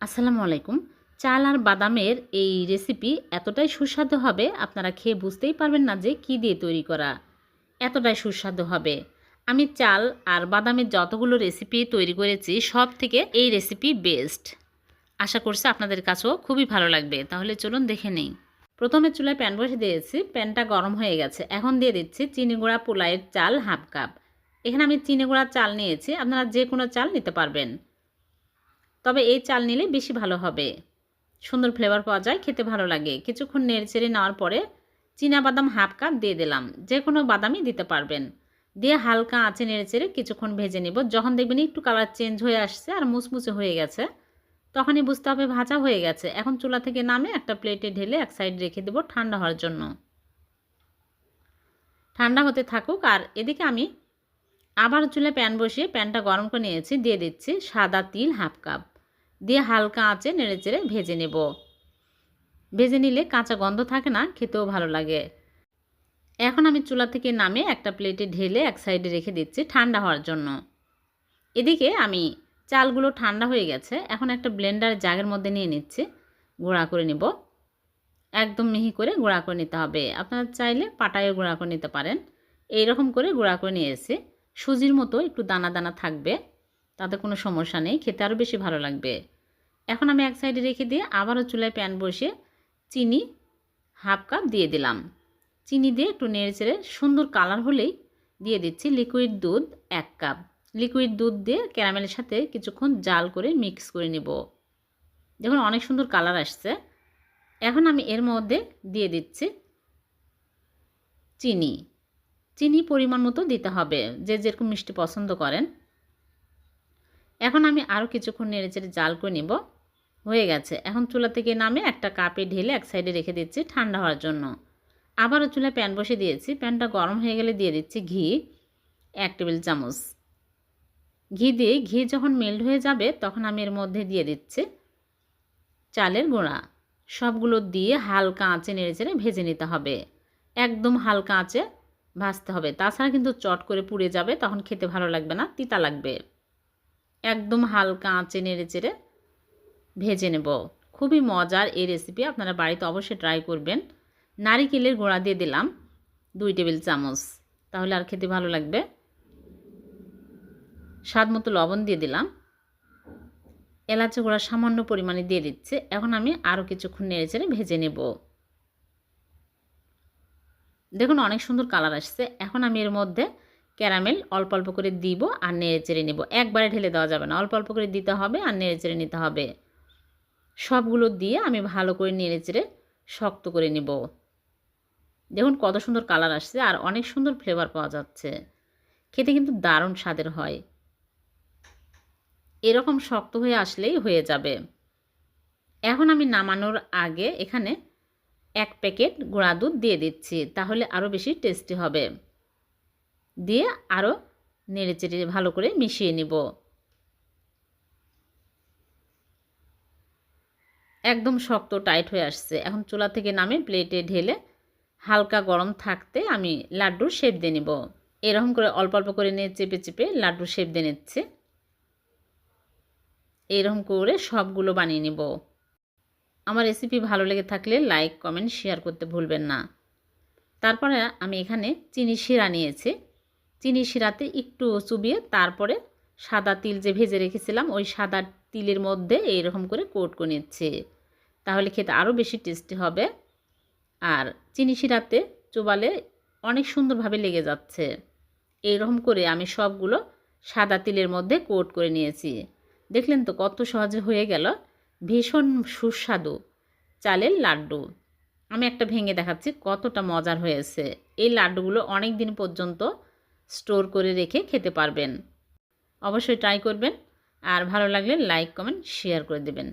আসসালামু আলাইকুম। চাল আর বাদামের এই রেসিপি এতটাই সুস্বাদু হবে, আপনারা খেয়ে বুঝতেই পারবেন না যে কী দিয়ে তৈরি করা। এতটাই সুস্বাদু হবে। আমি চাল আর বাদামের যতগুলো রেসিপি তৈরি করেছি, সব থেকে এই রেসিপি বেস্ট। আশা করছি আপনাদের কাছেও খুবই ভালো লাগবে। তাহলে চলুন দেখে নেই। প্রথমে চুলায় প্যান বসে দিয়েছি, প্যানটা গরম হয়ে গেছে। এখন দিয়ে দিচ্ছি চিনি গুঁড়া পোলাইয়ের চাল হাফ কাপ। এখানে আমি চিনি গুঁড়া চাল নিয়েছি, আপনারা যে কোনো চাল নিতে পারবেন, তবে এই চাল নিলে বেশি ভালো হবে। সুন্দর ফ্লেভার পাওয়া যায়, খেতে ভালো লাগে। কিছুক্ষণ নেড়েচেড়ে নেওয়ার পরে বাদাম হাফ কাপ দিয়ে দিলাম, যে কোনো বাদামই দিতে পারবেন। দিয়ে হালকা আঁচে নেড়েচেড়ে কিছুক্ষণ ভেজে নিব। যখন দেখবেন একটু কালার চেঞ্জ হয়ে আসছে আর মুচমুচে হয়ে গেছে, তখনই বুঝতে হবে ভাজা হয়ে গেছে। এখন চুলা থেকে নামে একটা প্লেটে ঢেলে এক সাইড রেখে দেব ঠান্ডা হওয়ার জন্য। ঠান্ডা হতে থাকুক। আর এদিকে আমি আবার চুলায় প্যান বসিয়ে প্যানটা গরম করে নিয়েছি। দিয়ে দিচ্ছি সাদা তিল হাফ কাপ। দিয়ে হালকা আঁচে নেড়েচেড়ে ভেজে নেব। ভেজে নিলে কাঁচা গন্ধ থাকে না, খেতেও ভালো লাগে। এখন আমি চুলা থেকে নামে একটা প্লেটে ঢেলে এক সাইডে রেখে দিচ্ছি ঠান্ডা হওয়ার জন্য। এদিকে আমি চালগুলো ঠান্ডা হয়ে গেছে, এখন একটা ব্লেন্ডার জাগের মধ্যে নিয়ে নিচ্ছি, গুঁড়া করে নিব। একদম মিহি করে গুঁড়া করে নিতে হবে। আপনারা চাইলে পাটায়ও গুঁড়া করে নিতে পারেন। এইরকম করে গুঁড়া করে নিয়েছি। সুজির মতো একটু দানা দানা থাকবে, তাতে কোনো সমস্যা নেই, খেতে আরও বেশি ভালো লাগবে। এখন আমি এক সাইডে রেখে দিয়ে আবারও চুলায় প্যান বসিয়ে চিনি হাফ কাপ দিয়ে দিলাম। চিনি দিয়ে একটু নেড়েচেড়ে সুন্দর কালার হলেই দিয়ে দিচ্ছি লিকুইড দুধ এক কাপ। লিকুইড দুধ দিয়ে ক্যারামেলের সাথে কিছুক্ষণ জাল করে মিক্স করে নেব। দেখুন অনেক সুন্দর কালার আসছে। এখন আমি এর মধ্যে দিয়ে দিচ্ছি চিনি। চিনি পরিমাণ মতো দিতে হবে, যে যেরকম মিষ্টি পছন্দ করেন। এখন আমি আরও কিছুক্ষণ নেড়েচেড়ে জাল করে নেব। হয়ে গেছে। এখন চুলা থেকে নামে একটা কাপে ঢেলে এক সাইডে রেখে দিচ্ছি ঠান্ডা হওয়ার জন্য। আবারও চুলায় প্যান বসে দিয়েছি। প্যানটা গরম হয়ে গেলে দিয়ে দিচ্ছি ঘি 1 টেবিল চামচ। ঘি যখন মেল্ট হয়ে যাবে, তখন আমি এর মধ্যে দিয়ে দিচ্ছি চালের গুঁড়া। সবগুলো দিয়ে হালকা আঁচে নেড়েচেড়ে ভেজে নিতে হবে। একদম হালকা আঁচে ভাজতে হবে, তাছাড়া কিন্তু চট করে পুড়ে যাবে, তখন খেতে ভালো লাগবে না, তিতা লাগবে। একদম হালকা আঁচে নেড়েচেড়ে ভেজে নেব। খুবই মজার এই রেসিপি, আপনারা বাড়িতে অবশ্যই ট্রাই করবেন। নারিকেলের গুঁড়া দিয়ে দিলাম 2 টেবিল চামচ, তাহলে আর খেতে ভালো লাগবে। স্বাদ মতো লবণ দিয়ে দিলাম। এলাচি গুঁড়া সামান্য পরিমাণে দিয়ে দিচ্ছে। এখন আমি আরও কিছুক্ষণ নেড়েচেড়ে ভেজে নেব। দেখুন অনেক সুন্দর কালার আসছে। এখন আমি এর মধ্যে ক্যারামেল অল্প অল্প করে দিব আর নেড়েচেড়ে নেব। একবারে ঢেলে দেওয়া যাবে না, অল্প অল্প করে দিতে হবে আর নেড়েচেড়ে নিতে হবে। সবগুলো দিয়ে আমি ভালো করে নেড়েচেড়ে শক্ত করে নেব। দেখুন কত সুন্দর কালার আসছে আর অনেক সুন্দর ফ্লেভার পাওয়া যাচ্ছে। খেতে কিন্তু দারুণ স্বাদের হয়। এরকম শক্ত হয়ে আসলেই হয়ে যাবে। এখন আমি নামানোর আগে এখানে 1 প্যাকেট গুঁড়া দুধ দিয়ে দিচ্ছি, তাহলে আরও বেশি টেস্টি হবে। দিয়ে আরও নেড়েচেড়ে ভালো করে মিশিয়ে নিব। একদম শক্ত টাইট হয়ে আসছে। এখন চুলা থেকে নামে প্লেটে ঢেলে হালকা গরম থাকতে আমি লাড্ডুর শেপ দিয়ে নিব। এরকম করে অল্প অল্প করে নিয়ে চেপে চেপে লাড্ডুর শেপ দিয়ে নিচ্ছে। এরকম করে সবগুলো বানিয়ে নিব। আমার রেসিপি ভালো লেগে থাকলে লাইক কমেন্ট শেয়ার করতে ভুলবেন না। তারপরে আমি এখানে চিনি শিরা নিয়েছি। চিনি শিরাতে একটু চুবিয়ে তারপরে সাদা তিল যে ভেজে রেখেছিলাম, ওই সাদা তিলের মধ্যে এইরকম করে কোট করে নিচ্ছি, তাহলে খেতে আরও বেশি টেস্টি হবে। আর চিনি শিরাতে চুবালে অনেক সুন্দরভাবে লেগে যাচ্ছে। এইরকম করে আমি সবগুলো সাদা তিলের মধ্যে কোট করে নিয়েছি। দেখলেন তো কত সহজে হয়ে গেল। ভীষণ সুস্বাদু চালের লাড্ডু। আমি একটা ভেঙে দেখাচ্ছি কতটা মজার হয়েছে। এই লাড্ডুগুলো অনেক দিন পর্যন্ত স্টোর করে রেখে খেতে পারবেন। অবশ্যই ট্রাই করবেন। আর ভালো লাগলে লাইক কমেন্ট শেয়ার করে দেবেন।